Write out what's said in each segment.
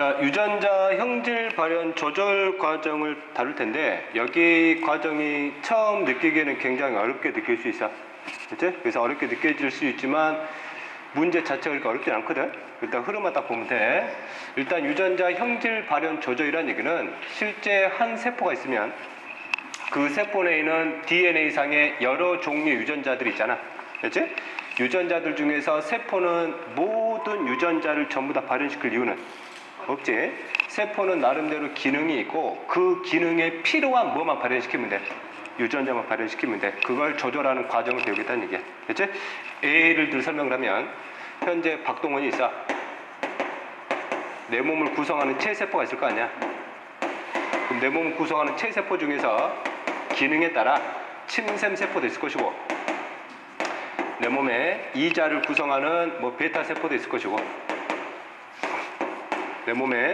자, 유전자 형질 발현 조절 과정을 다룰 텐데 여기 과정이 처음 느끼기에는 굉장히 어렵게 느낄 수 있어. 그치? 그래서 어렵게 느껴질 수 있지만 문제 자체가 그렇게 어렵진 않거든. 일단 흐름만 딱 보면 돼. 일단 유전자 형질 발현 조절이라는 얘기는 실제 한 세포가 있으면 그 세포 내에는 DNA상의 여러 종류의 유전자들이 있잖아. 그치? 유전자들 중에서 세포는 모든 유전자를 전부 다 발현시킬 이유는 없지. 세포는 나름대로 기능이 있고 그 기능에 필요한 뭐만 발현시키면 돼. 유전자만 발현시키면 돼. 그걸 조절하는 과정을 배우겠다는 얘기야. 그치? 예를 들어 설명을 하면 현재 박동원이 있어. 내 몸을 구성하는 체세포가 있을 거 아니야. 그럼 내 몸을 구성하는 체세포 중에서 기능에 따라 침샘세포도 있을 것이고 내 몸에 이자를 구성하는 뭐 베타세포도 있을 것이고 내 몸에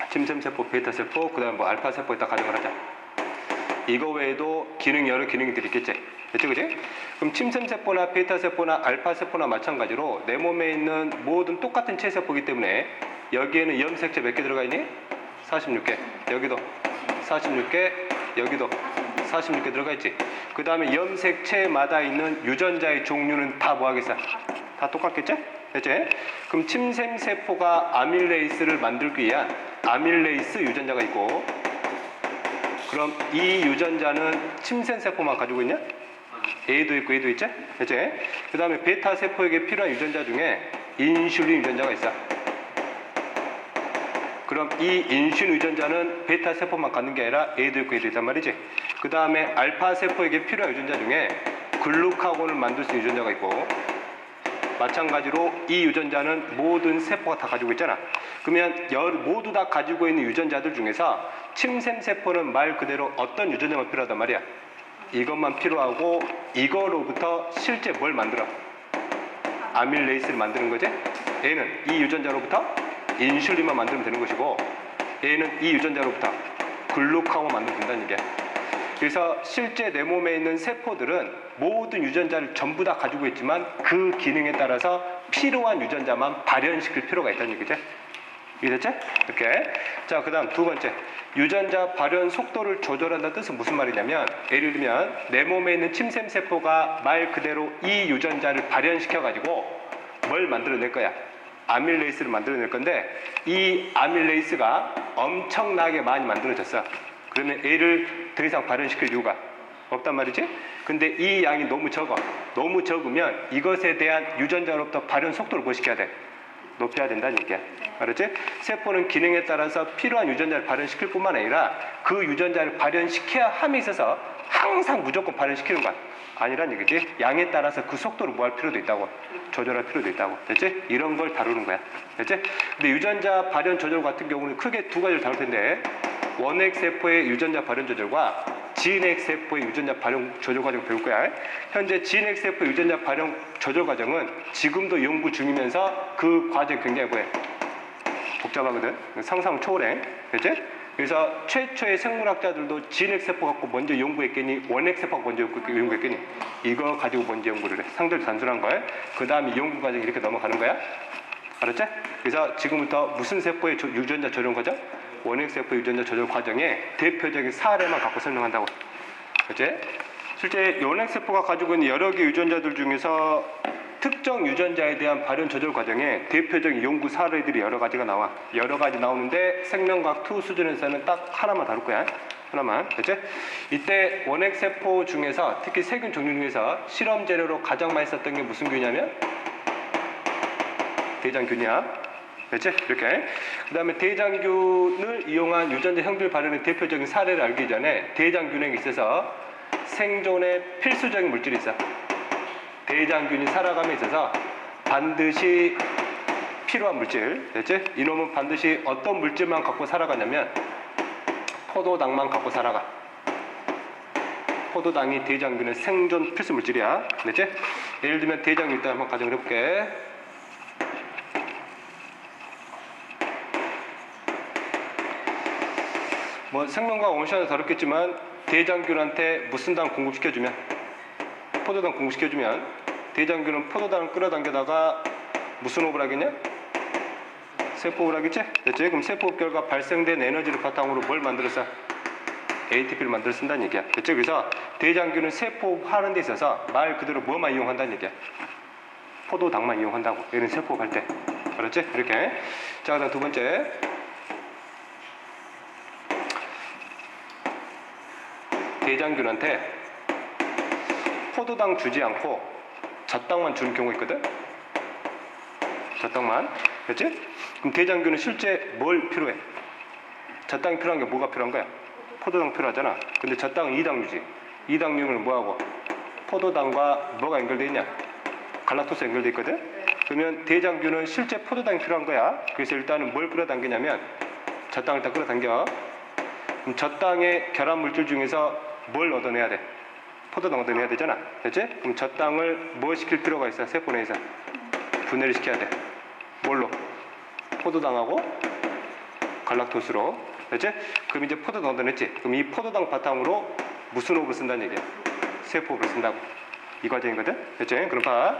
침샘세포, 베타세포, 그 다음에 뭐 알파세포 있다 가정을 하자. 이거 외에도 여러 기능들이 있겠지. 그치, 그치? 그럼 침샘세포나 베타세포나 알파세포나 마찬가지로 내 몸에 있는 모든 똑같은 체세포이기 때문에 여기에는 염색체 몇 개 들어가 있니? 46개. 여기도 46개, 여기도 46개 들어가 있지. 그 다음에 염색체마다 있는 유전자의 종류는 다 뭐 하겠어? 다 똑같겠지? 됐지? 그럼 침샘세포가 아밀레이스를 만들기 위한 아밀레이스 유전자가 있고 그럼 이 유전자는 침샘세포만 가지고 있냐? A도 있고 A도 있지? 됐지? 그 다음에 베타세포에게 필요한 유전자 중에 인슐린 유전자가 있어. 그럼 이 인슐린 유전자는 베타세포만 갖는 게 아니라 A도 있고 A도 있단 말이지. 그 다음에 알파세포에게 필요한 유전자 중에 글루카곤을 만들 수 있는 유전자가 있고 마찬가지로 이 유전자는 모든 세포가 다 가지고 있잖아. 그러면 모두 다 가지고 있는 유전자들 중에서 침샘세포는 말 그대로 어떤 유전자만 필요하단 말이야. 이것만 필요하고 이거로부터 실제 뭘 만들어? 아밀레이스를 만드는 거지. 얘는 이 유전자로부터 인슐린만 만들면 되는 것이고 얘는 이 유전자로부터 글루카곤 만들면 된다는 얘기야. 그래서 실제 내 몸에 있는 세포들은 모든 유전자를 전부 다 가지고 있지만 그 기능에 따라서 필요한 유전자만 발현시킬 필요가 있다는 얘기죠. 이해됐지? 이렇게. 자, 그 다음 두 번째. 유전자 발현 속도를 조절한다는 뜻은 무슨 말이냐면 예를 들면 내 몸에 있는 침샘세포가 말 그대로 이 유전자를 발현시켜가지고 뭘 만들어낼 거야? 아밀레이스를 만들어낼 건데 이 아밀레이스가 엄청나게 많이 만들어졌어. 그러면 얘를 더 이상 발현시킬 이유가 없단 말이지? 근데 이 양이 너무 적어. 너무 적으면 이것에 대한 유전자로부터 발현 속도를 뭐 시켜야 돼? 높여야 된다는 얘기야. 알았지? 세포는 기능에 따라서 필요한 유전자를 발현시킬 뿐만 아니라 그 유전자를 발현시켜야 함에 있어서 항상 무조건 발현시키는 것 아니란 얘기지. 양에 따라서 그 속도를 뭐 할 필요도 있다고. 조절할 필요도 있다고. 됐지? 이런 걸 다루는 거야. 됐지? 근데 유전자 발현 조절 같은 경우는 크게 두 가지를 다룰 텐데 원핵세포의 유전자 발현 조절과 진핵세포의 유전자 발현 조절 과정을 배울 거야. 현재 진핵세포 유전자 발현 조절 과정은 지금도 연구 중이면서 그 과정이 굉장히 뭐해? 복잡하거든. 상상 초월해. 됐지? 그래서 최초의 생물학자들도 진핵세포 갖고 먼저 연구했겠니? 원핵세포 갖고 먼저 연구했겠니? 이거 가지고 먼저 연구를 해. 상대적으로 단순한 거야. 그 다음에 연구 과정이 이렇게 넘어가는 거야. 알았지? 그래서 지금부터 무슨 세포의 유전자 조절 과정? 원핵세포 유전자 조절 과정의 대표적인 사례만 갖고 설명한다고. 그치? 실제 원핵세포가 가지고 있는 여러 개 유전자들 중에서 특정 유전자에 대한 발현 조절 과정에 대표적인 연구 사례들이 여러 가지가 나와. 여러 가지 나오는데 생명과학 2 수준에서는 딱 하나만 다룰 거야. 하나만. 그치? 이때 원핵세포 중에서 특히 세균 종류 중에서 실험 재료로 가장 많이 썼던 게 무슨 균이냐면 대장균이야. 그렇지? 이렇게. 그 다음에 대장균을 이용한 유전자 형질 발현의 대표적인 사례를 알기 전에 대장균에 있어서 생존에 필수적인 물질이 있어. 대장균이 살아감에 있어서 반드시 필요한 물질. 됐지? 이놈은 반드시 어떤 물질만 갖고 살아가냐면 포도당만 갖고 살아가. 포도당이 대장균의 생존 필수 물질이야. 됐지? 예를 들면 대장균 일단 한번 가정을 해볼게. 뭐 생명과학 원시와는 다르겠지만 대장균한테 무슨 당 공급시켜주면 포도당 공급시켜주면 대장균은 포도당을 끌어당겨다가 무슨 호흡을 하겠냐? 세포를 하겠지? 됐지? 그럼 세포 결과 발생된 에너지를 바탕으로 뭘 만들었어? ATP를 만들어 쓴다는 얘기야. 됐지? 그래서 대장균은 세포하는 데 있어서 말 그대로 뭐만 이용한다는 얘기야? 포도당만 이용한다고. 얘는 세포할 때. 알았지? 이렇게. 자, 그다음 두 번째. 대장균한테 포도당 주지 않고 젖당만 주는 경우가 있거든? 젖당만. 그렇지? 그럼 대장균은 실제 뭘 필요해? 젖당이 필요한 게 뭐가 필요한 거야? 포도당 필요하잖아. 근데 젖당은 이당류지. 이당류는 뭐하고? 포도당과 뭐가 연결되어 있냐? 갈락토스 연결되어 있거든? 그러면 대장균은 실제 포도당이 필요한 거야. 그래서 일단은 뭘 끌어당기냐면 젖당을 다 끌어당겨. 그럼 젖당의 결합 물질 중에서 뭘 얻어내야 돼? 포도당 얻어내야 되잖아. 됐지? 그럼 젖당을 뭐 시킬 필요가 있어? 세포 내에서 분해를 시켜야 돼. 뭘로? 포도당하고 갈락토스로. 됐지? 그럼 이제 포도당 얻어냈지? 그럼 이 포도당 바탕으로 무슨 호흡을 쓴다는 얘기야? 세포호흡을 쓴다고. 이 과정이거든? 됐지? 그럼 봐.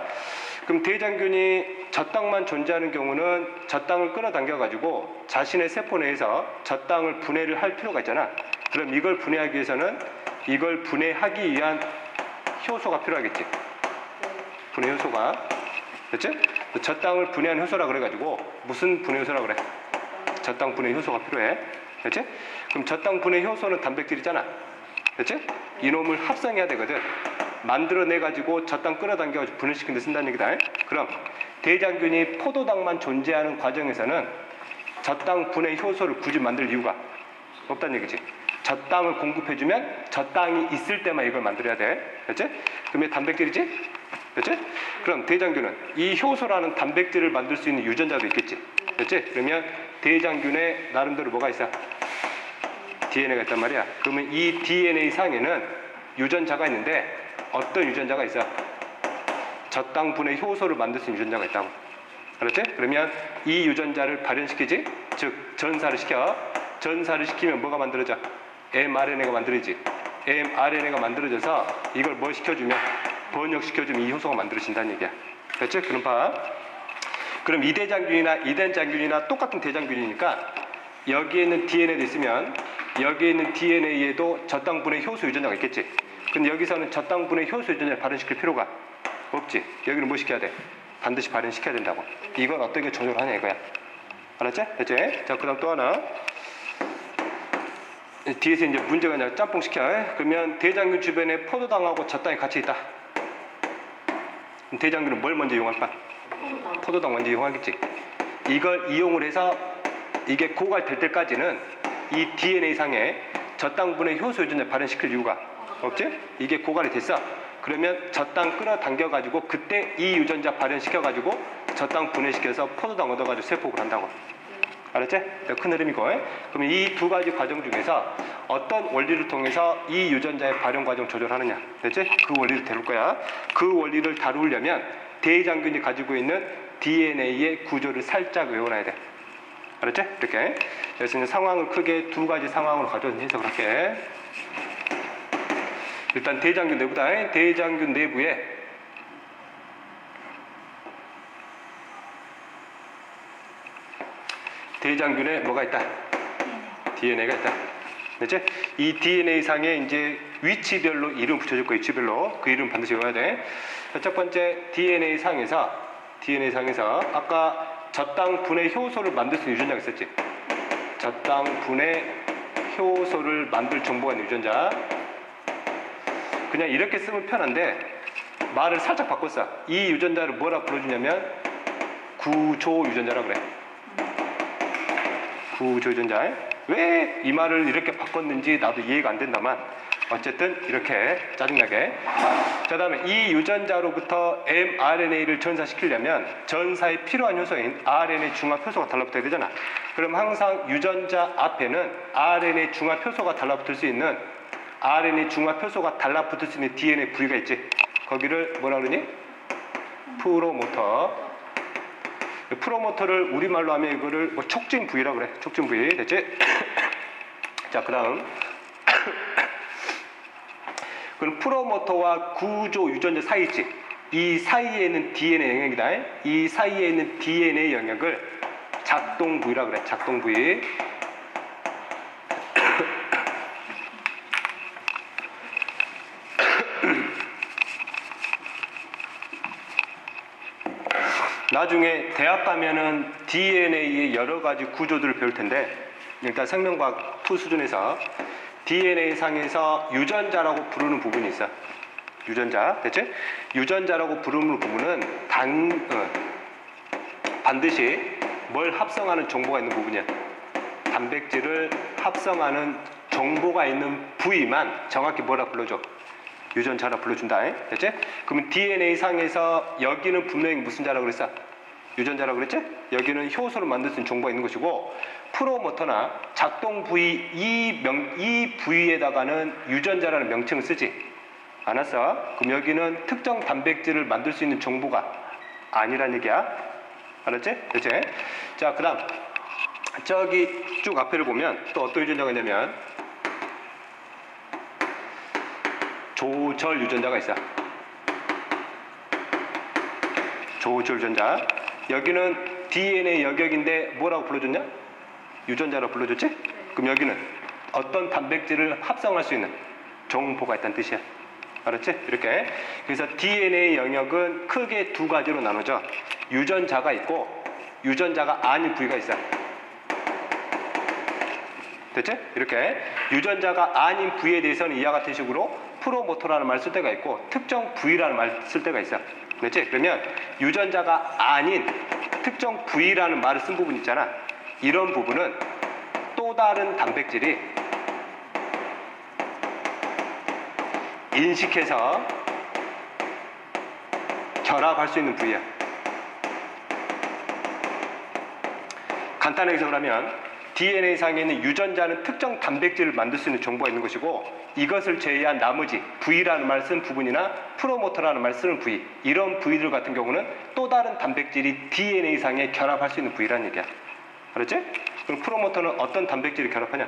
그럼 대장균이 젖당만 존재하는 경우는 젖당을 끌어당겨가지고 자신의 세포 내에서 젖당을 분해를 할 필요가 있잖아. 그럼 이걸 분해하기 위해서는 이걸 분해하기 위한 효소가 필요하겠지. 분해 효소가. 됐지? 젖당을 분해한 효소라 그래가지고 무슨 분해 효소라 그래? 젖당 분해 효소가 필요해. 됐지? 그럼 젖당 분해 효소는 단백질이잖아. 됐지? 이놈을 합성해야 되거든. 만들어내가지고 젖당 끌어당겨가지고 분해시키는 데 쓴다는 얘기다. 그럼 대장균이 포도당만 존재하는 과정에서는 젖당 분해 효소를 굳이 만들 이유가 없다는 얘기지. 젖당을 공급해주면 젖당이 있을 때만 이걸 만들어야 돼. 됐지? 그러면 단백질이지? 됐지? 그럼 대장균은 이 효소라는 단백질을 만들 수 있는 유전자도 있겠지. 됐지? 그러면 대장균에 나름대로 뭐가 있어? DNA가 있단 말이야. 그러면 이 DNA 상에는 유전자가 있는데 어떤 유전자가 있어? 젖당 분해 효소를 만들 수 있는 유전자가 있다고. 알았지? 그러면 이 유전자를 발현시키지? 즉 전사를 시켜. 전사를 시키면 뭐가 만들어져? mRNA가 만들어지지. mRNA가 만들어져서 이걸 뭐 시켜주면? 번역시켜주면 이 효소가 만들어진다는 얘기야. 됐지? 그럼 봐. 그럼 이 대장균이나 이 대장균이나 똑같은 대장균이니까 여기에 있는 DNA도 있으면 여기에 있는 DNA에도 젖당 분해 효소 유전자가 있겠지. 근데 여기서는 젖당 분해 효소 유전자를 발현시킬 필요가 없지. 여기는 뭐 시켜야 돼? 반드시 발현시켜야 된다고. 이건 어떻게 조절하냐 이거야. 알았지? 됐지? 자, 그 다음 또 하나. 뒤에서 이제 문제가 그냥 짬뽕 시켜. 그러면 대장균 주변에 포도당하고 젖당이 같이 있다. 대장균은 뭘 먼저 이용할까? 포도당 먼저 이용하겠지. 이걸 이용을 해서 이게 고갈될 때까지는 이 DNA 상에 젖당 분해 효소 유전자 발현시킬 이유가 없지? 이게 고갈이 됐어. 그러면 젖당 끌어당겨가지고 그때 이 유전자 발현시켜가지고 젖당 분해시켜서 포도당 얻어가지고 세포를 한다고. 알았지? 큰 흐름이고. 그러면 이 두 가지 과정 중에서 어떤 원리를 통해서 이 유전자의 발현 과정 조절하느냐. 됐지? 그 원리를 다룰 거야. 그 원리를 다루려면 대장균이 가지고 있는 DNA의 구조를 살짝 외워놔야 돼. 알았지? 이렇게. 그래서 이제 상황을 크게 두 가지 상황으로 가져서 해석을 할게. 일단 대장균 내부다. 대장균 내부에 대장균에 뭐가 있다? DNA가 있다. 됐지? 이 DNA 상에 이제 위치별로 이름 붙여줄 거야. 위치별로. 그 이름 반드시 외워야 돼. 첫 번째 DNA 상에서 아까 젖당 분해 효소를 만들 수 있는 유전자가 있었지. 젖당 분해 효소를 만들 정보가 있는 유전자. 그냥 이렇게 쓰면 편한데 말을 살짝 바꿨어. 이 유전자를 뭐라 불러주냐면 구조 유전자라고 그래. 구조 유전자. 왜 이 말을 이렇게 바꿨는지 나도 이해가 안 된다만 어쨌든 이렇게 짜증나게. 자, 다음에 이 유전자로부터 mRNA를 전사시키려면 전사에 필요한 효소인 RNA 중합 효소가 달라붙어야 되잖아. 그럼 항상 유전자 앞에는 RNA 중합 효소가 달라붙을 수 있는 DNA 부위가 있지. 거기를 뭐라 그러니? 프로모터. 프로모터를 우리말로 하면 이거를 뭐 촉진 부위라고 그래. 촉진 부위. 됐지? 자, 그 다음. 그럼 프로모터와 구조 유전자 사이 있지. 이 사이에 있는 DNA 영역이다. 이 사이에 있는 DNA 영역을 작동 부위라 그래. 작동 부위. 나중에 대학 가면은 DNA의 여러 가지 구조들을 배울 텐데, 일단 생명과학 2 수준에서 DNA 상에서 유전자라고 부르는 부분이 있어. 유전자, 됐지? 유전자라고 부르는 부분은 반드시 뭘 합성하는 정보가 있는 부분이야. 단백질을 합성하는 정보가 있는 부위만 정확히 뭐라 불러줘? 유전자라 불러준다. 됐지? 그러면 DNA 상에서 여기는 분명히 무슨 자라고 그랬어? 유전자라고 그랬지? 여기는 효소를 만들 수 있는 정보가 있는 것이고, 프로모터나 작동 부위 이 부위에다가는 유전자라는 명칭을 쓰지 않았어. 그럼 여기는 특정 단백질을 만들 수 있는 정보가 아니란 얘기야. 알았지? 됐지? 자, 그 다음 저기 쭉 앞에를 보면 또 어떤 유전자가 있냐면 조절 유전자가 있어. 조절 유전자. 여기는 DNA 여격인데 뭐라고 불러줬냐? 유전자라고 불러줬지? 그럼 여기는 어떤 단백질을 합성할 수 있는 정보가 있다는 뜻이야. 알았지? 이렇게. 그래서 DNA 영역은 크게 두 가지로 나누죠. 유전자가 있고 유전자가 아닌 부위가 있어. 됐지? 이렇게. 유전자가 아닌 부위에 대해서는 이와 같은 식으로 프로모터라는 말 쓸 때가 있고 특정 부위라는 말 쓸 때가 있어. 됐지? 그러면 유전자가 아닌 특정 부위라는 말을 쓴 부분 있잖아. 이런 부분은 또 다른 단백질이 인식해서 결합할 수 있는 부위야. 간단하게 해석을 하면 DNA 상에 있는 유전자는 특정 단백질을 만들 수 있는 정보가 있는 것이고, 이것을 제외한 나머지 부위라는 말 쓴 부분이나 프로모터라는 말 쓰는 부위, 이런 부위들 같은 경우는 또 다른 단백질이 DNA 상에 결합할 수 있는 부위라는 얘기야. 알았지? 그럼 프로모터는 어떤 단백질이 결합하냐?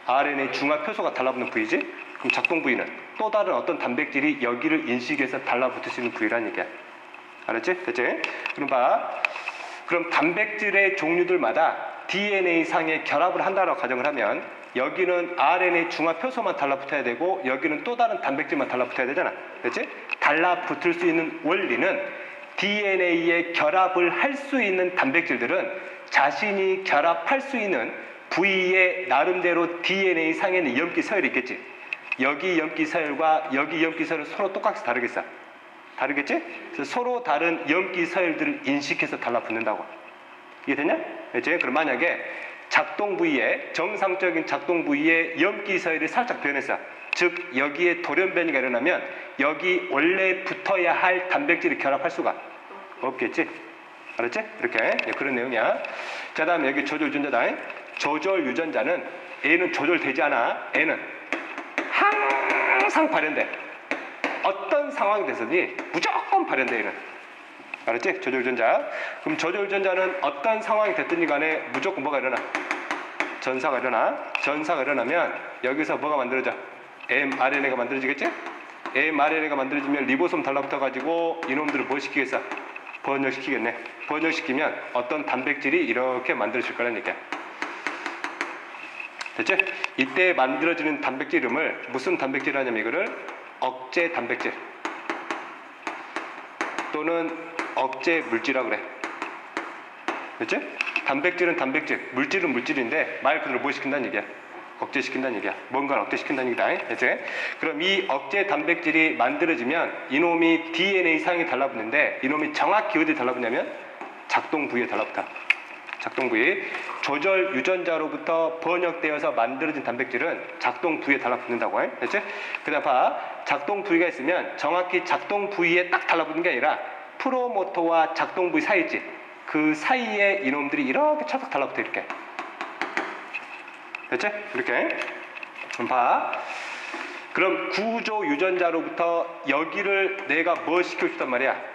RNA 중화 표소가 달라붙는 부위지? 그럼 작동 부위는 또 다른 어떤 단백질이 여기를 인식해서 달라붙을 수 있는 부위라는 얘기야. 알았지? 됐지? 그럼 봐. 그럼 단백질의 종류들마다 DNA 상에 결합을 한다고 가정을 하면 여기는 RNA 중화 표소만 달라붙어야 되고 여기는 또 다른 단백질만 달라붙어야 되잖아. 됐지? 달라붙을 수 있는 원리는 DNA에 결합을 할 수 있는 단백질들은 자신이 결합할 수 있는 부위에 나름대로 DNA 상에는 염기 서열이 있겠지. 여기 염기 서열과 여기 염기 서열은 서로 똑같이 다르겠어. 다르겠지? 그래서 서로 다른 염기 서열들을 인식해서 달라붙는다고. 이해되냐? 됐지? 그럼 만약에 작동 부위에, 정상적인 작동 부위에 염기 서열이 살짝 변했어. 즉 여기에 돌연변이가 일어나면 여기 원래 붙어야 할 단백질이 결합할 수가 없겠지? 알았지? 이렇게. 그런 내용이야. 자, 다음에 여기 조절 유전자다. 조절 유전자는 A는 조절되지 않아. A는 항상 발현돼. 어떤 상황이 돼서니 무조건 발현돼. A는. 알았지? 조절 유전자. 그럼 조절 유전자는 어떤 상황이 됐든지 간에 무조건 뭐가 일어나? 전사가 일어나. 전사가 일어나면 여기서 뭐가 만들어져? mRNA가 만들어지겠지? mRNA가 만들어지면 리보솜 달라붙어가지고 이놈들을 뭐 시키겠어? 번역시키겠네. 번역시키면 어떤 단백질이 이렇게 만들어질 거라는 얘기야. 됐지? 이때 만들어지는 단백질 이름을 무슨 단백질 하냐면 이거를 억제 단백질 또는 억제 물질이라고 그래. 됐지? 단백질은 단백질, 물질은 물질인데 말 그대로 뭐 시킨다는 얘기야? 억제시킨다는 얘기야. 뭔가를 억제시킨다는 얘기다. 됐지? 그럼 이 억제 단백질이 만들어지면 이놈이 DNA 상에 달라붙는데 이놈이 정확히 어디에 달라붙냐면 작동 부위에 달라붙어. 작동 부위. 조절 유전자로부터 번역되어서 만들어진 단백질은 작동 부위에 달라붙는다고 해. 됐지? 그 다음 봐. 작동 부위가 있으면 정확히 작동 부위에 딱 달라붙는 게 아니라 프로모터와 작동 부위 사이 있지? 그 사이에 이놈들이 이렇게 찰싹 달라붙어 이렇게. 됐지? 이렇게. 그럼 봐. 그럼 구조 유전자로부터 여기를 내가 뭐 시키고 싶단 말이야?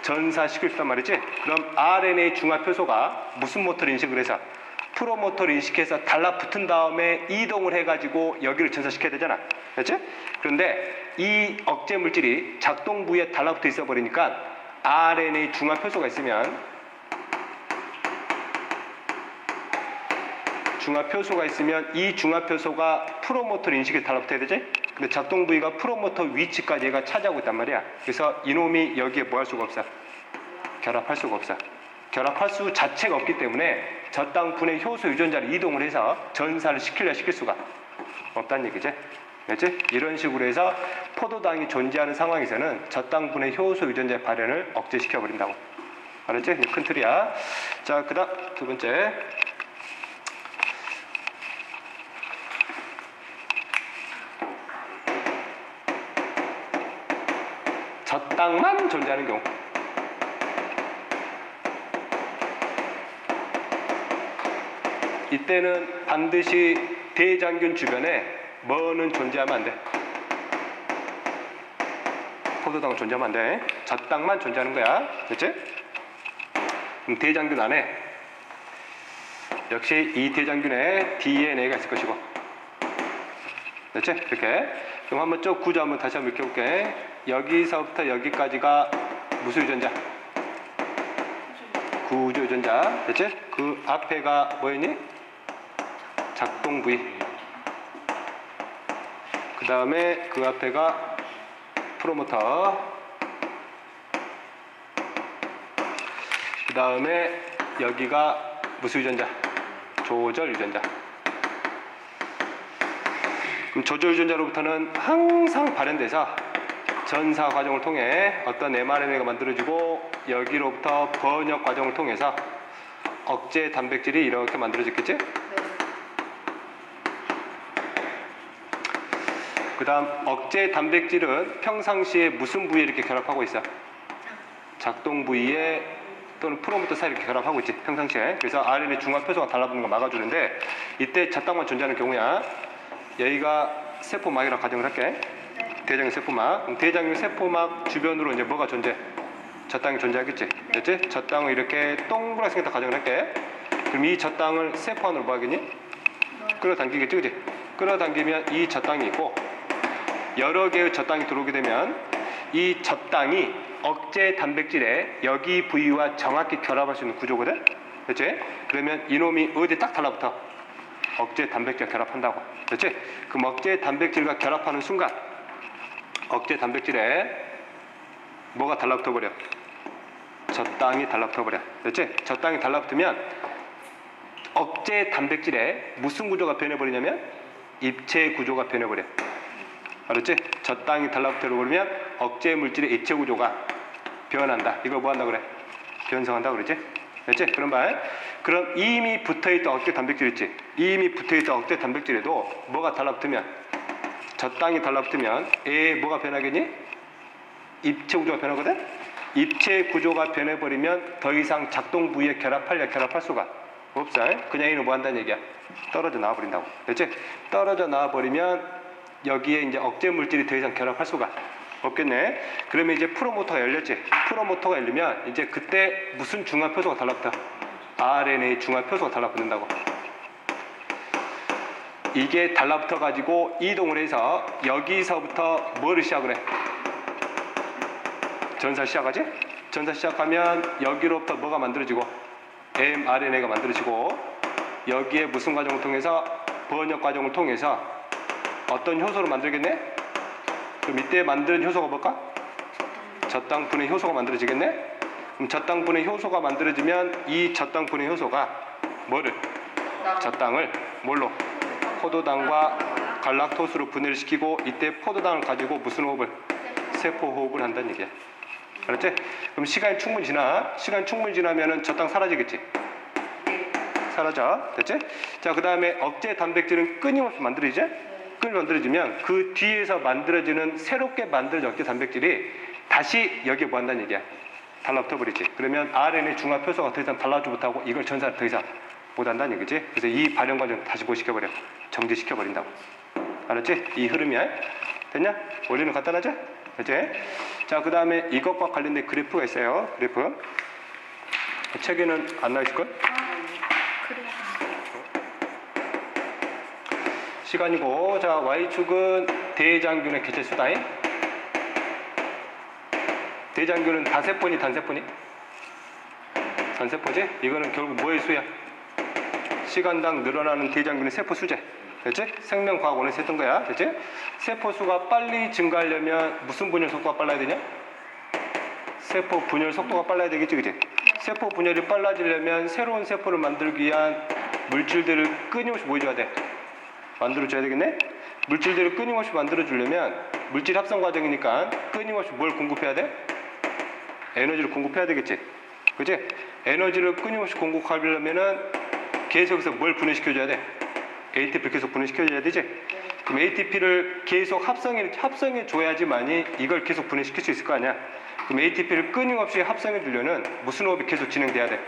전사시키고 싶단 말이지? 그럼 RNA 중화 표소가 무슨 모터를 인식을 해서? 프로모터를 인식해서 달라붙은 다음에 이동을 해가지고 여기를 전사시켜야 되잖아. 됐지? 그런데 이 억제 물질이 작동 부위에 달라붙어 있어 버리니까 RNA 중화 표소가 있으면 중화표소가 있으면 이 중화표소가 프로모터 인식에 달라붙어야 되지? 근데 작동 부위가 프로모터 위치까지 얘가 차지하고 있단 말이야. 그래서 이놈이 여기에 뭐 할 수가 없어? 결합할 수가 없어. 결합할 수 자체가 없기 때문에 저땅 분해 효소 유전자를 이동을 해서 전사를 시킬 수가 없다는 얘기지. 그렇지? 이런 식으로 해서 포도당이 존재하는 상황에서는 저땅 분해 효소 유전자의 발현을 억제시켜버린다고. 알았지? 큰 틀이야. 자, 그 다음 두 번째. 저땅만 존재하는 경우. 이때는 반드시 대장균 주변에 뭐는 존재하면 안 돼. 포도당은 존재하면 안 돼. 저땅만 존재하는 거야. 됐지? 그럼 대장균 안에 역시 이 대장균에 DNA가 있을 것이고. 됐지? 이렇게. 그럼 한번 쭉 구조 한번 다시 한번 읽혀볼게. 여기서부터 여기까지가 무슨 유전자? 구조 유전자. 됐지? 그 앞에가 뭐였니? 작동 부위. 그 다음에 그 앞에가 프로모터. 그 다음에 여기가 무슨 유전자? 조절 유전자. 그럼 조절 유전자로부터는 항상 발현돼서 전사 과정을 통해 어떤 mRNA가 만들어지고 여기로부터 번역 과정을 통해서 억제 단백질이 이렇게 만들어졌겠지? 그 다음 억제 단백질은 평상시에 무슨 부위에 이렇게 결합하고 있어? 작동 부위에 또는 프로모터 사이에 이렇게 결합하고 있지, 평상시에. 그래서 RNA 중화표소가 달라붙는 거 막아주는데 이때 저땅만 존재하는 경우야. 여기가 세포막이라고 가정을 할게. 대장균 세포막. 그럼 대장균 세포막 주변으로 이제 뭐가 존재? 저땅이 존재하겠지. 됐지? 저땅을 이렇게 동그랗게 생겼다 가정을 할게. 그럼 이 저땅을 세포 안으로 뭐 하겠니? 끌어당기겠지, 그지? 끌어당기면 이 저땅이 있고 여러 개의 저땅이 들어오게 되면 이 저땅이 억제 단백질에 여기 부위와 정확히 결합할 수 있는 구조거든? 그렇지? 그러면 이놈이 어디에 딱 달라붙어? 억제 단백질과 결합한다고. 그렇지? 그럼 억제 단백질과 결합하는 순간 억제 단백질에 뭐가 달라붙어 버려? 저땅이 달라붙어 버려. 그렇지? 저땅이 달라붙으면 억제 단백질에 무슨 구조가 변해버리냐면 입체 구조가 변해버려. 알았지? 저땅이 달라붙어 버리면 억제 물질의 입체 구조가 변한다. 이걸 뭐 한다 그래? 변성한다 그러지? 그렇지? 그런 말. 그럼 이미 붙어있던 억제 단백질 있지? 이미 붙어있던 억제 단백질에도 뭐가 달라붙으면 저땅이 달라붙으면 뭐가 변하겠니? 입체 구조가 변하거든? 입체 구조가 변해버리면 더 이상 작동 부위에 결합할 수가 없어. 그냥 이는 뭐 한다는 얘기야? 떨어져 나와버린다고. 그렇지? 떨어져 나와버리면 여기에 이제 억제 물질이 더 이상 결합할 수가 없겠네. 그러면 이제 프로모터가 열렸지. 프로모터가 열리면 이제 그때 무슨 중화표소가 달라붙어? RNA 중화표소가 달라붙는다고. 이게 달라붙어 가지고 이동을 해서 여기서부터 뭐를 시작을 해? 전사 시작하지? 전사 시작하면 여기로부터 뭐가 만들어지고 mRNA가 만들어지고 여기에 무슨 과정을 통해서 번역 과정을 통해서 어떤 효소를 만들겠네? 그럼 이때 만드는 효소가 뭘까? 저땅 분해 효소가 만들어지겠네? 그럼 저땅 분해 효소가 만들어지면 이 저땅 분해 효소가 뭐를? 저땅을 뭘로? 포도당과 갈락토스로 분해를 시키고 이때 포도당을 가지고 무슨 호흡을? 세포 호흡을 한다는 얘기야. 알았지? 그럼 시간이 충분히 지나면은 저땅 사라지겠지? 사라져. 됐지? 자, 그 다음에 억제 단백질은 끊임없이 만들어지지? 만들어지면 그 뒤에서 만들어지는 새롭게 만들어진 억제 단백질이 다시 여기에 뭐 한다는 얘기야? 달라붙어 버리지. 그러면 RNA 중화표소가 더 이상 달라붙지 못하고 이걸 전사를 더 이상 못 한다는 얘기지. 그래서 이 발현 과정 다시 뭐 시켜버려? 정지시켜 버린다고. 알았지? 이 흐름이야. 됐냐? 원리는 간단하죠? 됐지? 자, 그 다음에 이것과 관련된 그래프가 있어요. 그래프. 책에는 안 나와 있을걸? 시간이고, 자, Y축은 대장균의 개체 수다잉. 대장균은 다세포니 단세포니? 단세포지? 이거는 결국 뭐의 수야? 시간당 늘어나는 대장균의 세포 수제. 됐지? 생명과학원에서 했던 거야. 됐지? 세포 수가 빨리 증가하려면 무슨 분열 속도가 빨라야 되냐? 세포 분열 속도가 빨라야 되겠지, 그지? 세포 분열이 빨라지려면 새로운 세포를 만들기 위한 물질들을 끊임없이 뭐 해줘야 돼? 만들어줘야 되겠네? 물질들을 끊임없이 만들어주려면 물질 합성 과정이니까 끊임없이 뭘 공급해야 돼? 에너지를 공급해야 되겠지? 그지? 에너지를 끊임없이 공급하려면은 계속해서 뭘 분해시켜줘야 돼? ATP를 계속 분해시켜줘야 되지? 그럼 ATP를 계속 합성해 줘야지만이 이걸 계속 분해시킬 수 있을 거 아니야? 그럼 ATP를 끊임없이 합성해 주려는 무슨 호흡이 계속 진행돼야 돼?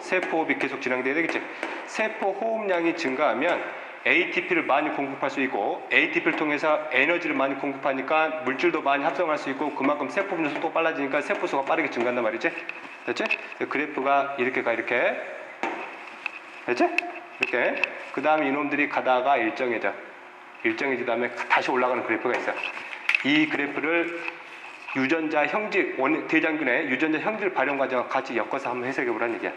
세포 호흡이 계속 진행돼야 되겠지? 세포 호흡량이 증가하면 ATP를 많이 공급할 수 있고 ATP를 통해서 에너지를 많이 공급하니까 물질도 많이 합성할 수 있고 그만큼 세포 분열 속도가 빨라지니까 세포 수가 빠르게 증가한단 말이지? 됐지? 그래프가 이렇게 가 이렇게 됐지? 이렇게 그 다음에 이놈들이 가다가 일정해진 다음에 다시 올라가는 그래프가 있어. 이 그래프를 유전자 형질, 대장균의 유전자 형질 발현 과정과 같이 엮어서 한번 해석해 보라는 얘기야.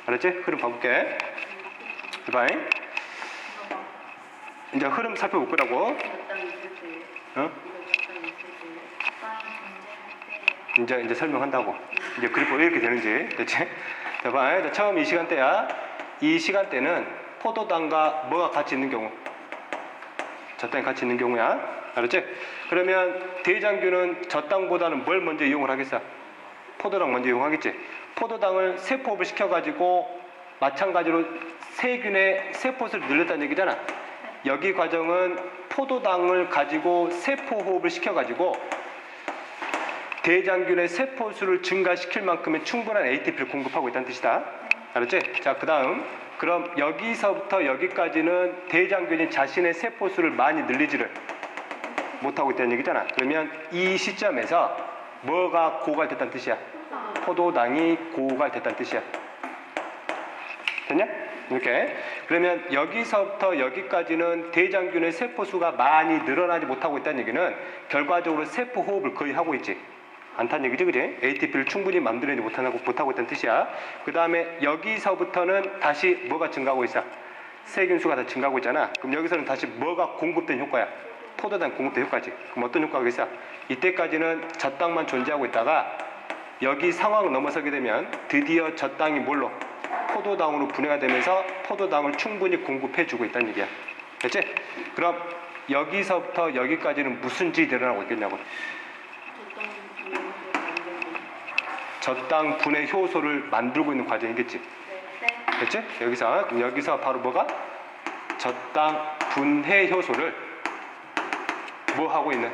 알았지? 흐름 봐볼게. 봐봐. 이제 흐름 살펴볼 거라고. 어? 이제 설명한다고. 이제 그래프가 왜 이렇게 되는지. 됐지? 자, 봐. 자, 처음 이 시간대야. 이 시간대는 포도당과 뭐가 같이 있는 경우? 젖당이 같이 있는 경우야. 알았지? 그러면 대장균은 젖당보다는 뭘 먼저 이용을 하겠어? 포도당 먼저 이용하겠지? 포도당을 세포업을 시켜가지고 마찬가지로 세균의 세포수를 늘렸다는 얘기잖아. 여기 과정은 포도당을 가지고 세포 호흡을 시켜가지고 대장균의 세포수를 증가시킬 만큼의 충분한 ATP를 공급하고 있다는 뜻이다. 알았지? 자, 그 다음 그럼 여기서부터 여기까지는 대장균이 자신의 세포수를 많이 늘리지를 못하고 있다는 얘기잖아. 그러면 이 시점에서 뭐가 고갈됐다는 뜻이야? 포도당이 고갈됐다는 뜻이야. 됐냐? 이렇게. 그러면 여기서부터 여기까지는 대장균의 세포수가 많이 늘어나지 못하고 있다는 얘기는 결과적으로 세포 호흡을 거의 하고 있지 않다는 얘기지, 그지? ATP를 충분히 만들어내지 못하고 있다는 뜻이야. 그 다음에 여기서부터는 다시 뭐가 증가하고 있어? 세균수가 다 증가하고 있잖아. 그럼 여기서는 다시 뭐가 공급된 효과야? 포도당 공급된 효과지. 그럼 어떤 효과가 있어? 이때까지는 젖당만 존재하고 있다가 여기 상황을 넘어서게 되면 드디어 젖당이 뭘로? 포도당으로 분해가 되면서 포도당을 충분히 공급해주고 있다는 얘기야. 됐지? 그럼 여기서부터 여기까지는 무슨 일이 일어나고 있겠냐고. 젖당 분해 효소를 만들고 있는 과정이겠지. 됐지? 여기서 바로 뭐가? 젖당 분해 효소를 뭐 하고 있는?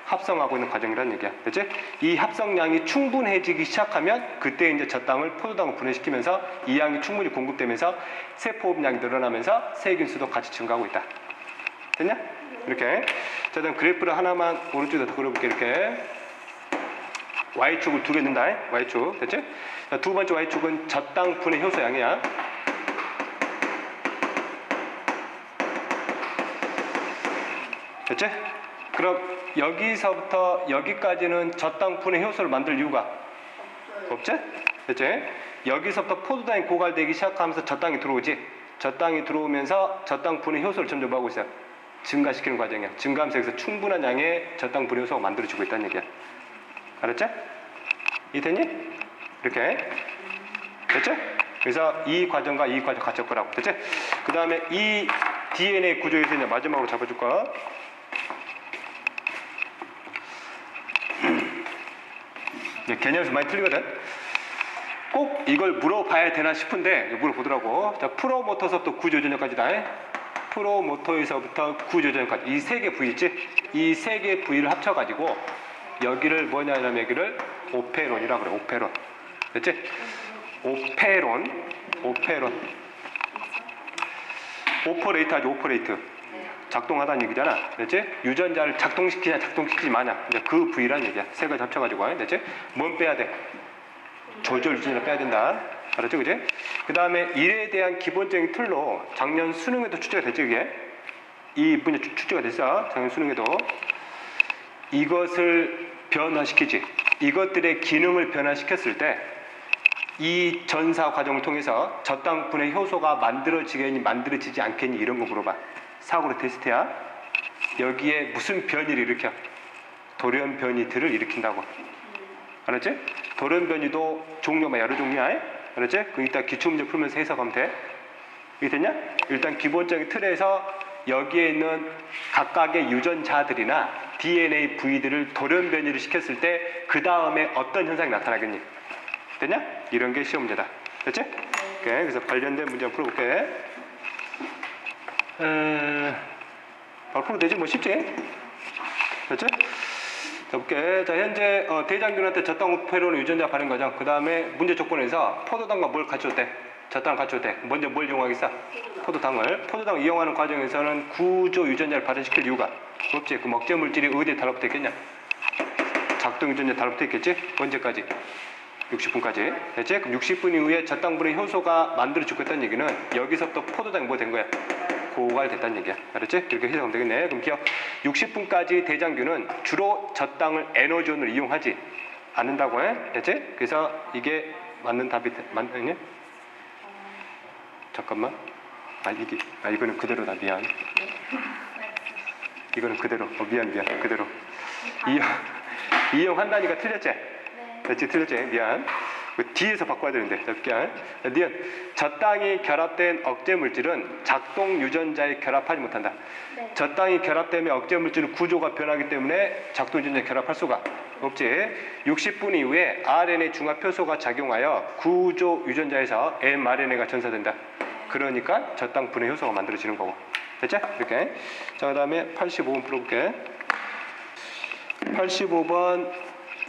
합성하고 있는 과정이라는 얘기야. 됐지? 이 합성량이 충분해지기 시작하면 그때 이제 젖당을 포도당을 분해시키면서 이 양이 충분히 공급되면서 세포흡량이 늘어나면서 세균수도 같이 증가하고 있다. 됐냐? 이렇게. 자, 그럼 그래프를 하나만 오른쪽에 더 그려볼게. 이렇게. Y축을 두 개 넣는다. Y축. 됐지? 자, 두 번째 Y축은 젖당 분해 효소 양이야. 됐지? 그럼 여기서부터 여기까지는 젖당 분해 효소를 만들 이유가 없지? 됐지? 여기서부터 포도당이 고갈되기 시작하면서 젖당이 들어오지? 젖당이 들어오면서 젖당 분해 효소를 점점 뭐 하고 있어요? 증가시키는 과정이야. 증가하면서 여기서 충분한 양의 젖당 분해 효소가 만들어지고 있다는 얘기야. 알았지? 이해됐니? 이렇게. 됐지? 그래서 이 과정과 이 과정 같이 엮으라고. 됐지? 그 다음에 이 DNA 구조에서 이제 마지막으로 잡아줄 거야. 개념에서 많이 틀리거든. 꼭 이걸 물어봐야 되나 싶은데 물어보더라고. 자, 프로모터서부터 구조전역까지다. 프로모터에서부터 구조전역까지 이 세 개 부위 있지? 이 세 개 부위를 합쳐가지고 여기를 뭐냐면 여기를 오페론이라고 그래. 오페론. 됐지? 오페론. 오퍼레이트 하지. 오퍼레이트. 작동하다는 얘기잖아. 됐지? 유전자를 작동시키냐 작동시키지 마냐. 이제 그 부위란 얘기야. 세 가지 합쳐가지고. 됐지? 뭔 빼야 돼? 조절 유전자 빼야 된다. 알았죠? 그지? 그 다음에 일에 대한 기본적인 틀로 작년 수능에도 출제가 됐지, 그게? 이 분야 출제가 됐어. 작년 수능에도. 이것을 변화시키지. 이것들의 기능을 변화시켰을 때 이 전사 과정을 통해서 저땅분해 효소가 만들어지겠니 만들어지지 않겠니 이런 거 물어봐. 사고로 테스트야. 여기에 무슨 변이를 일으켜? 돌연 변이들을 일으킨다고. 알았지? 돌연 변이도 종류가 여러 종류야. 알았지? 그 이따 기출문제 풀면서 해석하면 돼. 이해됐냐? 일단 기본적인 틀에서 여기에 있는 각각의 유전자들이나 DNA 부위들을 돌연 변이를 시켰을 때 그 다음에 어떤 현상이 나타나겠니? 됐냐? 이런 게 시험 문제다. 됐지? 오케이. 그래서 관련된 문제 한번 풀어볼게. 바로 풀어도 되지? 뭐 쉽지? 됐지? 자, 볼게. 자, 현재 대장균한테 저땅오페론 유전자 발현 과정. 그 다음에 문제 조건에서 포도당과 뭘 같이 줬대? 저땅을 같이 줬대. 먼저 뭘 이용하겠어? 포도당을. 포도당 이용하는 과정에서는 구조 유전자를 발현시킬 이유가 없지. 그 먹제 물질이 어디에 달라붙어 있겠냐? 작동 유전자에 달라붙어 있겠지? 언제까지? 60분까지. 됐지? 그럼 60분 이후에 저땅분해 효소가 만들어지고 있다는 얘기는 여기서부터 포도당이 뭐 된 거야? 고갈됐다는 얘기야. 알았지? 이렇게 해석하면 되겠네. 그럼 기억 60분까지 대장균은 주로 저땅을 에너지원으로 이용하지 않는다고 해. 됐지? 그래서 이게 맞는 답이 맞느냐? 잠깐만. 이거는 그대로다. 미안. 이거는 그대로. 미안. 그대로. 이용한다니까 틀렸지? 됐지? 틀렸지? 미안. 뒤에서 바꿔야 되는데. 잡게. 니은 저땅이 결합된 억제 물질은 작동 유전자에 결합하지 못한다. 네. 저땅이 결합되면 억제 물질은 구조가 변하기 때문에 작동 유전자에 결합할 수가 없지. 60분 이후에 RNA 중합 효소가 작용하여 구조 유전자에서 mRNA가 전사된다. 그러니까 저땅 분해 효소가 만들어지는 거고. 됐죠? 이렇게. 자, 그다음에 85번 풀어볼게. 85번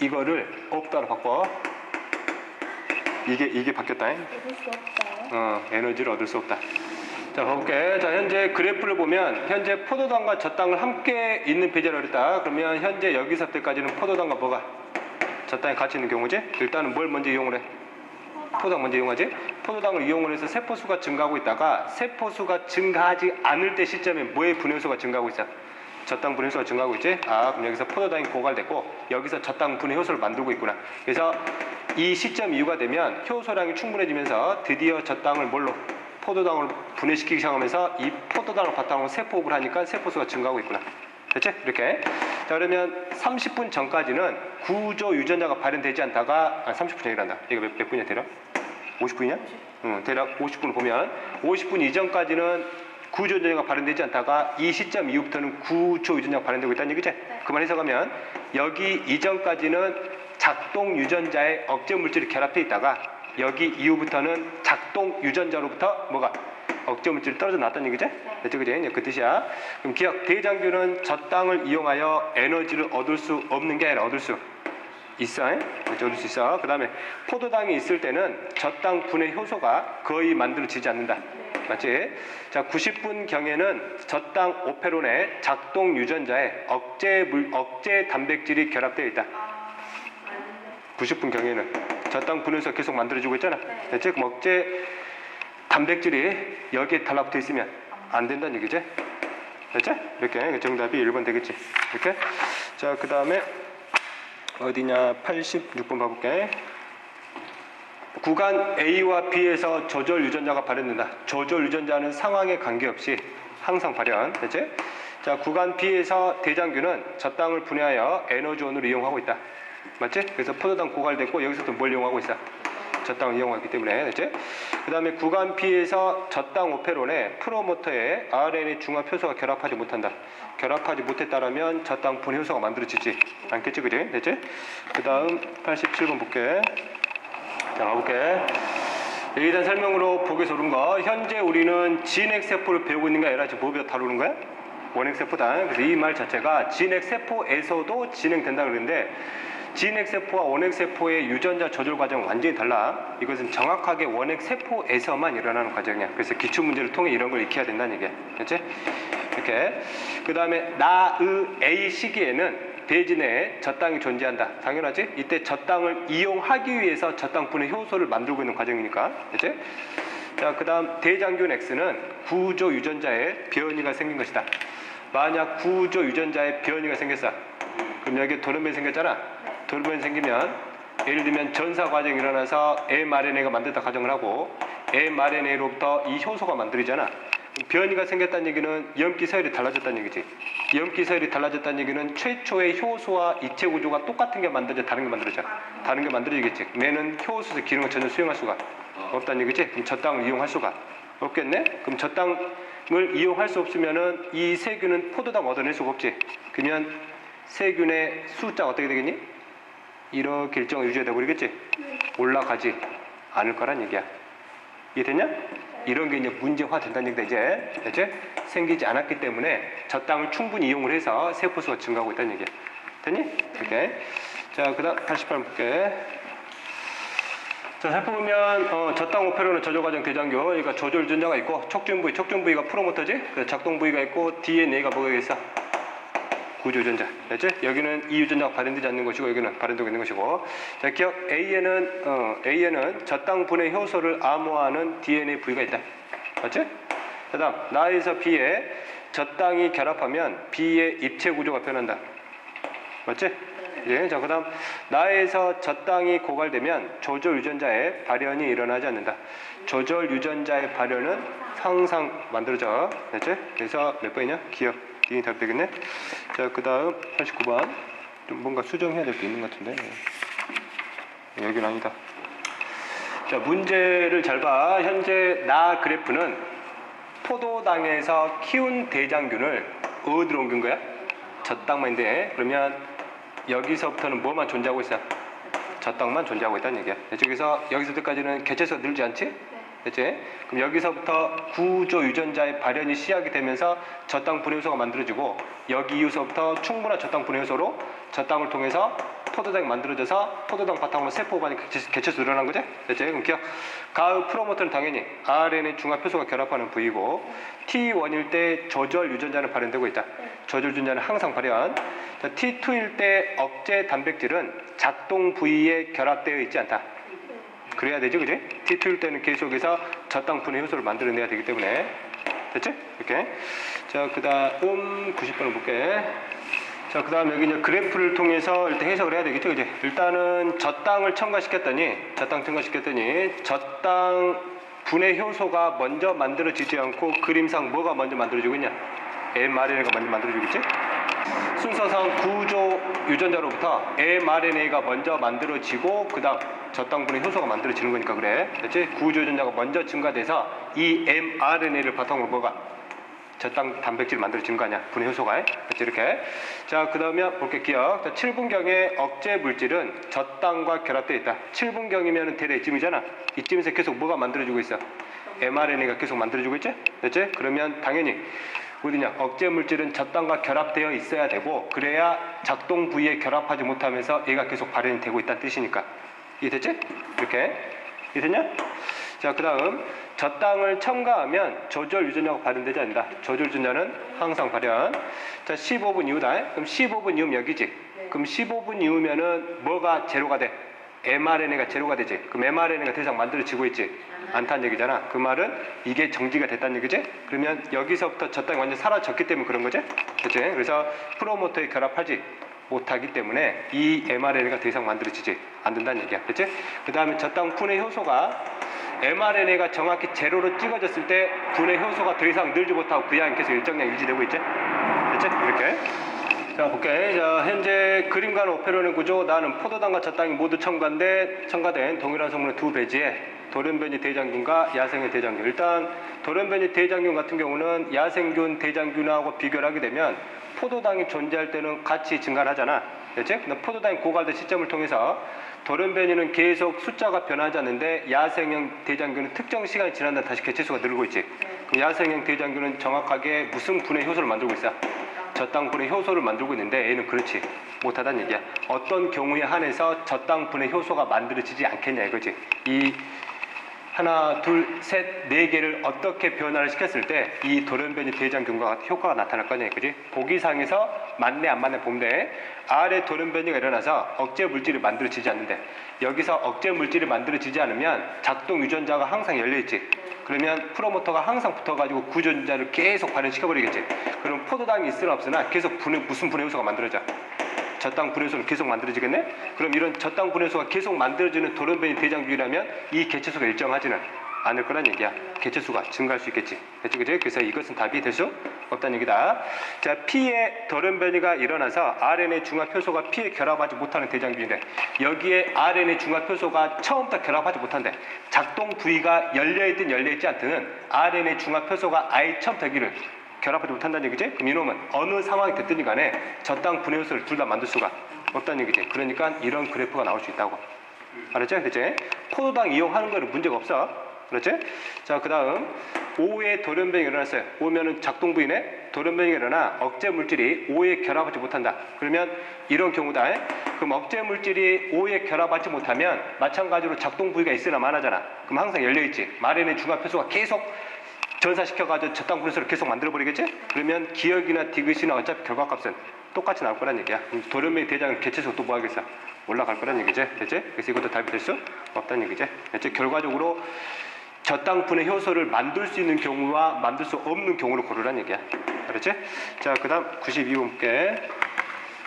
이거를 없다로 바꿔. 이게 바뀌었다. 얻을 수 없어요. 에너지를 얻을 수 없다. 자, 가볼게. 자, 현재 그래프를 보면 현재 포도당과 저당을 함께 있는 배제를 했다. 그러면 현재 여기서 때까지는 포도당과 뭐가 저당이 같이 있는 경우지? 일단은 뭘 먼저 이용을 해? 포도당 먼저 이용하지? 포도당을 이용을 해서 세포수가 증가하고 있다가 세포수가 증가하지 않을 때 시점에 뭐의 분해효소가 증가하고 있어? 저땅 분해효소가 증가하고 있지? 그럼 여기서 포도당이 고갈됐고 여기서 저땅 분해효소를 만들고 있구나. 그래서 이 시점 이후가 되면 효소량이 충분해지면서 드디어 저땅을 뭘로? 포도당을 분해시키기 시작하면서 이 포도당을 바탕으로 세포업을 하니까 세포수가 증가하고 있구나. 됐지? 이렇게. 자, 그러면 30분 전까지는 구조 유전자가 발현되지 않다가 30분 전이란다. 이거 몇 분이야 대략? 50분이냐? 대략 50분을 보면 50분 이전까지는 구조 유전자가 발현되지 않다가 이 시점 이후부터는 구조 유전자가 발현되고 있다는 얘기지? 네. 그 말 해석하면 여기 이전까지는 작동 유전자에 억제 물질이 결합해 있다가 여기 이후부터는 작동 유전자로부터 뭐가 억제 물질이 떨어져 나왔다는 얘기지? 네. 그지? 그 뜻이야. 그럼 기억 대장균은 저땅을 이용하여 에너지를 얻을 수 없는 게 아니라 얻을 수 있어. 얻을 수 있어. 그 다음에 포도당이 있을 때는 저땅 분해 효소가 거의 만들어지지 않는다. 맞지? 자, 90분 경에는 저땅 오페론의 작동 유전자에 억제 단백질이 결합되어 있다. 90분 경에는 저땅 분해효소가 계속 만들어지고 있잖아. 됐지? 그럼 억제 단백질이 여기에 달라붙어 있으면 안 된다는 얘기지? 됐지? 이렇게 정답이 1번 되겠지. 이렇게. 자, 그 다음에 어디냐? 86번 봐볼게. 구간 A와 B에서 조절 유전자가 발현된다. 조절 유전자는 상황에 관계없이 항상 발현. 됐지? 자, 구간 B에서 대장균은 저땅을 분해하여 에너지원으로 이용하고 있다. 맞지? 그래서 포도당 고갈됐고 여기서도 뭘 이용하고 있어? 저땅을 이용하기 때문에. 됐지? 그 다음에 구간 B에서 저땅 오페론에 프로모터에 RNA 중합 효소가 결합하지 못한다. 결합하지 못했다라면 저땅 분해 효소가 만들어지지 않겠지? 그지? 됐지? 그 다음 87번 볼게. 자, 가볼게. 여기 대한 설명으로 보기에서 오른 거. 현재 우리는 진핵세포를 배우고 있는 게 아니라 지금 뭐 다루는 거야? 원핵세포다. 그래서 이 말 자체가 진핵세포에서도 진행된다 그러는데 진핵세포와 원핵세포의 유전자 조절 과정은 완전히 달라. 이것은 정확하게 원핵세포에서만 일어나는 과정이야. 그래서 기출문제를 통해 이런 걸 익혀야 된다는 얘기야. 그렇지? 이렇게. 그 다음에 나의 A 시기에는 대진에 저땅이 존재한다. 당연하지? 이때 저땅을 이용하기 위해서 저땅 분해 효소를 만들고 있는 과정이니까. 그렇지? 자, 그 다음 대장균 X는 구조 유전자에 변이가 생긴 것이다. 만약 구조 유전자에 변이가 생겼어. 그럼 여기에 돌연변이 생겼잖아. 돌연변이 생기면 예를 들면 전사 과정이 일어나서 mRNA가 만들다 가정을 하고 mRNA로부터 이 효소가 만들어지잖아. 변이가 생겼다는 얘기는 염기 서열이 달라졌다는 얘기지. 염기 서열이 달라졌다는 얘기는 최초의 효소와 이체 구조가 똑같은 게 만들어져 다른 게 만들어져. 다른 게 만들어지겠지. 얘는 효소의 기능을 전혀 수용할 수가 없다는 얘기지. 그럼 저 땅을 이용할 수가 없겠네. 그럼 저 땅을 이용할 수 없으면은 이 세균은 포도당 얻어낼 수가 없지. 그러면 세균의 숫자가 어떻게 되겠니? 이렇게 일정을 유지되어 버리겠지. 올라가지 않을 거란 얘기야. 이해됐냐? 이런 게 이제 문제화 된다는 얘기다. 이제 생기지 않았기 때문에 저 땅을 충분히 이용을 해서 세포수가 증가하고 있다는 얘기야. 됐니? 오케이. 자, 그다음 88번 볼게. 자, 살펴보면 저 땅 오페로는 저조 과정 대장교, 그러니까 저조 유전자가 있고 촉진 부위가 프로모터지. 그 작동 부위가 있고 DNA가 뭐가 있어? 구조 유전자. 됐지? 여기는 이 유전자가 발현되지 않는 것이고 여기는 발현되고 있는 것이고. 자, 기억 A에는 저 땅 분해 효소를 암호하는 DNA 부위가 있다. 맞지? 그다음 나에서 B에 저 땅이 결합하면 B의 입체 구조가 변한다. 맞지? 예. 자, 그다음 나에서 저 땅이 고갈되면 조절 유전자의 발현이 일어나지 않는다. 조절 유전자의 발현은 항상 만들어져. 됐지? 그래서 몇 번이냐? 기억. 이 답이 되겠네. 자, 그 다음 89번. 좀 뭔가 수정해야 될 게 있는 것 같은데. 여기는 아니다. 자, 문제를 잘 봐. 현재 나 그래프는 포도당에서 키운 대장균을 어디로 옮긴 거야? 저 땅만인데. 그러면 여기서부터는 뭐만 존재하고 있어? 저 땅만 존재하고 있다는 얘기야. 그래서 여기서부터까지는 개체수가 늘지 않지? 됐지? 그럼 여기서부터 구조 유전자의 발현이 시작이 되면서 저 땅 분해 효소가 만들어지고 여기 이후서부터 충분한 저 땅 분해 효소로 저 땅을 통해서 포도당이 만들어져서 포도당 바탕으로 세포가 개체수 늘어난 거지? 됐지? 그럼 기억. 가의 프로모터는 당연히 RNA 중합 효소가 결합하는 부위고 T1일 때 조절 유전자는 발현되고 있다. 조절 유전자는 항상 발현. 자, T2일 때 억제 단백질은 작동 부위에 결합되어 있지 않다. 그래야 되지, 그지? T2일 때는 계속해서 저 땅 분해 효소를 만들어내야 되기 때문에. 됐지? 이렇게. 자, 그 다음 90번을 볼게. 자, 그 다음 여기 이제 그래프를 통해서 일단 해석을 해야 되겠죠, 그지? 일단은 저 땅을 첨가시켰더니, 저 땅 분해 효소가 먼저 만들어지지 않고 그림상 뭐가 먼저 만들어지고 있냐? mRNA가 먼저 만들어지겠지? 순서상 구조 유전자로부터 mRNA가 먼저 만들어지고 그 다음 저 땅 분해 효소가 만들어지는 거니까 그래. 됐지? 구조 유전자가 먼저 증가돼서 이 mRNA를 바탕으로 뭐가? 저 땅 단백질이 만들어지는 거 아니야? 분해 효소가. 됐지? 이렇게. 자, 그 다음에 볼게 기억. 자, 7분경의 억제 물질은 저 땅과 결합되어 있다. 7분경이면 대략 이쯤이잖아. 이쯤에서 계속 뭐가 만들어지고 있어? mRNA가 계속 만들어지고 있지? 됐지? 그러면 당연히 어디냐? 억제 물질은 저 땅과 결합되어 있어야 되고 그래야 작동 부위에 결합하지 못하면서 얘가 계속 발현이 되고 있다는 뜻이니까. 이해됐지? 이렇게. 이해됐냐? 자, 그 다음 저 땅을 첨가하면 조절 유전자가 발현되지 않는다. 조절 유전자는 항상 발현. 자, 15분 이후다. 그럼 15분 이후면 여기지. 그럼 15분 이후면은 뭐가 제로가 돼? mRNA가 제로가 되지. 그럼 mRNA가 더 이상 만들어지고 있지 않다는 얘기잖아. 그 말은 이게 정지가 됐다는 얘기지. 그러면 여기서부터 저 땅이 완전 사라졌기 때문에 그런 거지. 그렇지? 그래서 프로모터에 결합하지 못하기 때문에 이 mRNA가 더 이상 만들어지지 않는다는 얘기야. 그렇지? 그 다음에 저 땅 분해 효소가 mRNA가 정확히 제로로 찍어졌을 때 분해 효소가 더 이상 늘지 못하고 그 양이 계속 일정량 유지되고 있지. 그렇지? 이렇게. 자, 볼게. 자, 현재 그림과는 오페로는 구조. 나는 포도당과 저 땅이 모두 첨가된 동일한 성분의 두 배지에 돌연변이 대장균과 야생의 대장균. 일단 돌연변이 대장균 같은 경우는 야생균 대장균하고 비교를 하게 되면 포도당이 존재할 때는 같이 증가를 하잖아. 그렇지? 근데 포도당이 고갈된 시점을 통해서 돌연변이는 계속 숫자가 변하지 않는데 야생형 대장균은 특정 시간이 지난 다음 다시 개체수가 늘고 있지. 야생형 대장균은 정확하게 무슨 분해 효소를 만들고 있어? 저 땅 분해 효소를 만들고 있는데 얘는 그렇지 못하다는 얘기야. 어떤 경우에 한해서 저 땅 분해 효소가 만들어지지 않겠냐 이거지. 이 하나, 둘, 셋, 네 개를 어떻게 변화를 시켰을 때 이 돌연변이 대장균과 효과가 나타날 거냐 이거지. 보기상에서 맞네 안 맞네 보면 돼. R의 돌연변이가 일어나서 억제 물질이 만들어지지 않는데 여기서 억제 물질이 만들어지지 않으면 작동 유전자가 항상 열려있지. 그러면 프로모터가 항상 붙어가지고 구조 유전자를 계속 발현시켜버리겠지. 그럼 포도당이 있으나 없으나 계속 무슨 분해 효소가 만들어져? 저땅 분해소는 계속 만들어지겠네? 그럼 이런 저땅 분해소가 계속 만들어지는 돌연변이 대장균이라면 이 개체수가 일정하지는 않을 거란 얘기야. 개체수가 증가할 수 있겠지. 됐지, 그지? 그래서 이것은 답이 될 수 없다는 얘기다. 자, P의 돌연변이가 일어나서 RNA 중합 효소가 P에 결합하지 못하는 대장균인데 여기에 RNA 중합 효소가 처음부터 결합하지 못한대. 작동 부위가 열려있든 열려있지 않든 RNA 중합 효소가 아예 처음부터 여기를 결합하지 못한다는 얘기지? 그럼 이놈은 어느 상황이 됐든 간에 저땅 분해 효소를 둘 다 만들 수가 없다는 얘기지. 그러니까 이런 그래프가 나올 수 있다고. 알았죠? 그치? 포도당 이용하는 거는 문제가 없어. 그렇지? 자, 그 다음 O의 돌연변이 일어났어요. O면은 작동 부위네. 돌연변이 일어나 억제 물질이 O에 결합하지 못한다. 그러면 이런 경우다. 그럼 억제 물질이 O에 결합하지 못하면 마찬가지로 작동 부위가 있으나 마나잖아. 그럼 항상 열려있지. RNA 중합 효소가 계속 전사시켜가지고 저땅 분해소를 계속 만들어버리겠지? 그러면 기억이나 디귿이나 어차피 결과값은 똑같이 나올 거란 얘기야. 돌연변이 대장은 개체수가 또 뭐 하겠어? 올라갈 거란 얘기지. 됐지? 그래서 이것도 답이 될 수 없다는 얘기지. 됐지? 결과적으로 저땅 분해 효소를 만들 수 있는 경우와 만들 수 없는 경우를 고르란 얘기야. 알았지? 자, 그 다음 92번 볼게.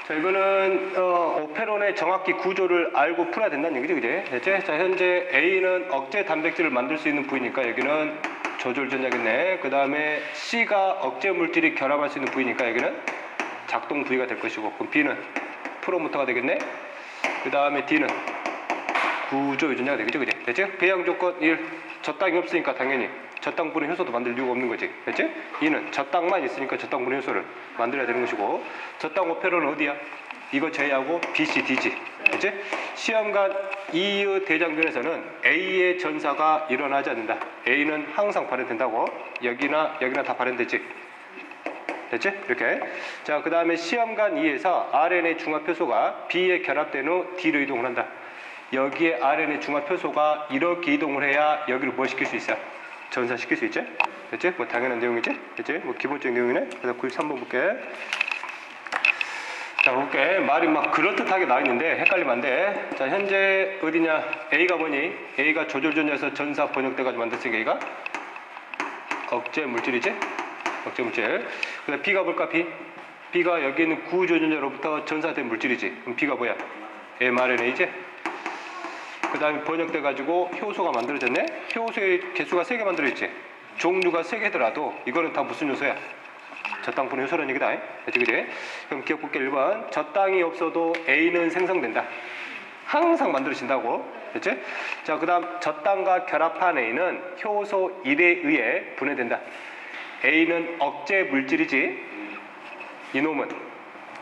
자, 이거는 오페론의 정확히 구조를 알고 풀어야 된다는 얘기지, 그지? 됐지? 자, 현재 A는 억제 단백질을 만들 수 있는 부위니까 여기는 조절전자겠네. 그 다음에 C가 억제 물질이 결합할 수 있는 부위니까 여기는 작동 부위가 될 것이고, 그럼 B는 프로모터가 되겠네. 그 다음에 D는 구조 유전자가 되겠죠, 그지? 됐지? 배양 조건 1. 저땅이 없으니까 당연히 저땅 분해 효소도 만들 이유가 없는 거지. 됐지? 2는 저땅만 있으니까 저땅 분해 효소를 만들어야 되는 것이고, 저땅 오페론은 어디야? 이거 제외하고 B, C, D지. 됐지? 시험관 E의 대장균에서는 A의 전사가 일어나지 않는다. A는 항상 발현된다고. 여기나 다 발현되지. 됐지? 이렇게. 자, 그 다음에 시험관 2에서 RNA 중합 효소가 B에 결합된 후 D로 이동을 한다. 여기에 RNA 중합 효소가 이렇게 이동을 해야 여기를 뭐 시킬 수 있어? 전사시킬 수 있지? 됐지? 뭐 당연한 내용이지? 됐지? 뭐 기본적인 내용이네. 그래서 93번 볼게. 자, 볼게. 말이 막 그럴듯하게 나와 있는데 헷갈리면 안 돼. 자, 현재 어디냐? A가 뭐니? A가 조절전자에서 전사 번역돼가지고 만들었으니까 A가 억제 물질이지? 억제 물질. 그다음 B가 뭘까? B가 여기 있는 구조전자로부터 전사된 물질이지. 그럼 B가 뭐야? mRNA지? 그 다음에 번역돼가지고 효소가 만들어졌네? 효소의 개수가 3개 만들어졌지? 종류가 3개더라도 이거는 다 무슨 요소야? 저땅 분해 효소라는 얘기다. 그치? 그럼 기억 볼게. 1번. 저땅이 없어도 A는 생성된다. 항상 만들어진다고. 됐지? 자, 그 다음 저땅과 결합한 A는 효소 1에 의해 분해된다. A는 억제 물질이지. 이놈은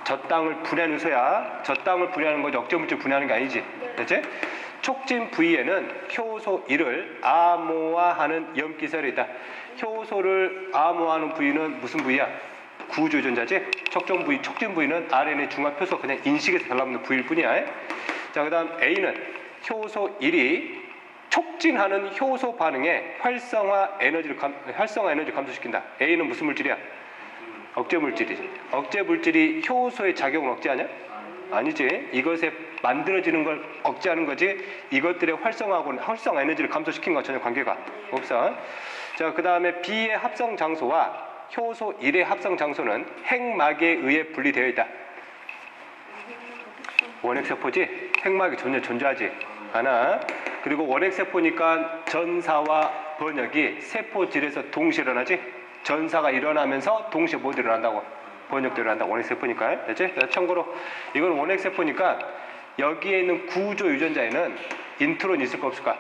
저땅을 분해하는 효소야. 저땅을 분해하는 거지 억제 물질 분해하는 게 아니지. 됐지? 촉진 부위에는 효소 1을 암호화하는 염기설이 있다. 효소를 암호화하는 부위는 무슨 부위야? 구조전자지? 촉진 부위는 RNA 중합 효소 그냥 인식에서 달라붙는 부위일 뿐이야. 자, 그 다음 A는 효소 1이 촉진하는 효소 반응에 활성화 에너지를 감소시킨다. A는 무슨 물질이야? 억제 물질이지. 억제 물질이 효소의 작용을 억제하냐? 아니지. 이것에 만들어지는 걸 억제하는 거지 이것들의 활성화 에너지를 감소시킨 건 전혀 관계가 없어. 자, 그 다음에 B의 합성 장소와 효소 1의 합성 장소는 핵막에 의해 분리되어 있다. 원핵세포지? 핵막이 전혀 존재하지 않아. 그리고 원핵세포니까 전사와 번역이 세포질에서 동시에 일어나지. 전사가 일어나면서 동시에 뭐 일어난다고? 번역도 일어난다. 원핵세포니까. 됐지? 참고로 이건 원핵세포니까 여기에 있는 구조 유전자에는 인트론이 있을까 없을까?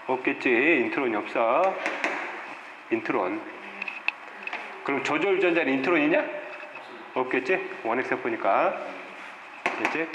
없겠지. 인트론이 없어. 인트론. 그럼 조절 유전자는 인트론이냐? 없겠지. 원핵세포니까. 됐지?